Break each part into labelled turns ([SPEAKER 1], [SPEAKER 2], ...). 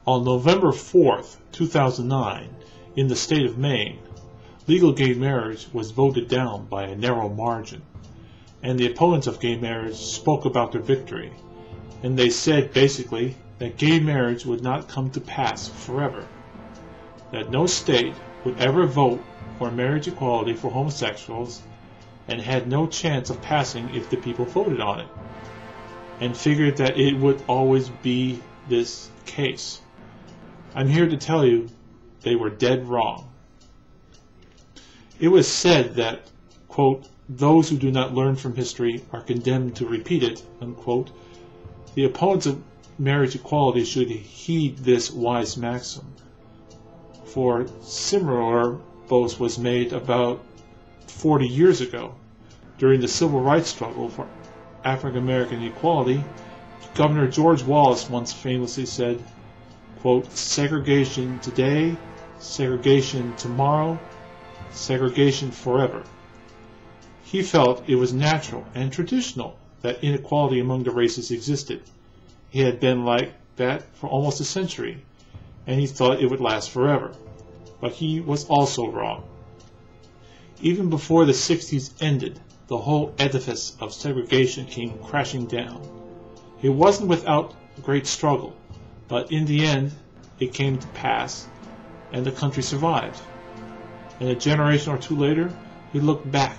[SPEAKER 1] On November 4th, 2009, in the state of Maine, legal gay marriage was voted down by a narrow margin, and the opponents of gay marriage spoke about their victory, and they said basically that gay marriage would not come to pass forever, that no state would ever vote for marriage equality for homosexuals, and had no chance of passing if the people voted on it, and figured that it would always be this case. I'm here to tell you they were dead wrong. It was said that, quote, those who do not learn from history are condemned to repeat it, unquote. The opponents of marriage equality should heed this wise maxim, for similar boast was made about 40 years ago. During the civil rights struggle for African American equality, Governor George Wallace once famously said, quote, segregation today, segregation tomorrow, segregation forever. He felt it was natural and traditional that inequality among the races existed. It had been like that for almost a century, and he thought it would last forever. But he was also wrong. Even before the 60s ended, the whole edifice of segregation came crashing down. It wasn't without great struggle, but in the end, it came to pass, and the country survived. And a generation or two later, we look back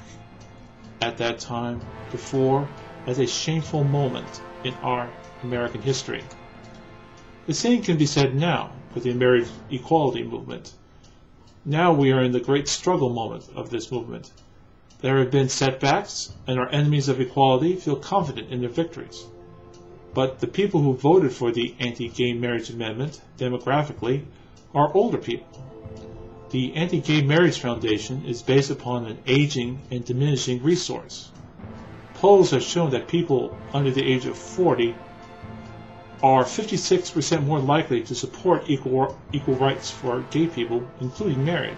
[SPEAKER 1] at that time before as a shameful moment in our American history. The same can be said now with the marriage equality movement. Now we are in the great struggle moment of this movement. There have been setbacks, and our enemies of equality feel confident in their victories. But the people who voted for the anti-gay marriage amendment, demographically, are older people. The Anti-Gay Marriage Foundation is based upon an aging and diminishing resource. Polls have shown that people under the age of 40 are 56% more likely to support equal rights for gay people, including marriage.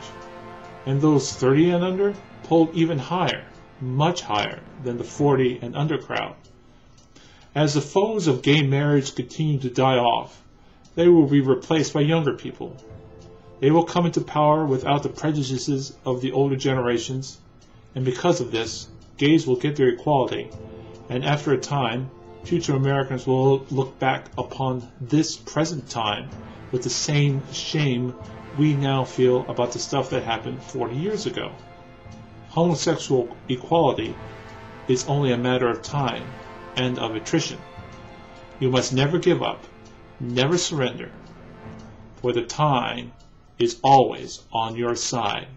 [SPEAKER 1] And those 30 and under polled even higher, much higher than the 40 and under crowd. As the foes of gay marriage continue to die off, they will be replaced by younger people. They will come into power without the prejudices of the older generations, and because of this, gays will get their equality, and after a time, future Americans will look back upon this present time with the same shame we now feel about the stuff that happened 40 years ago. Homosexual equality is only a matter of time and of attrition. You must never give up, never surrender, for the time is always on your side.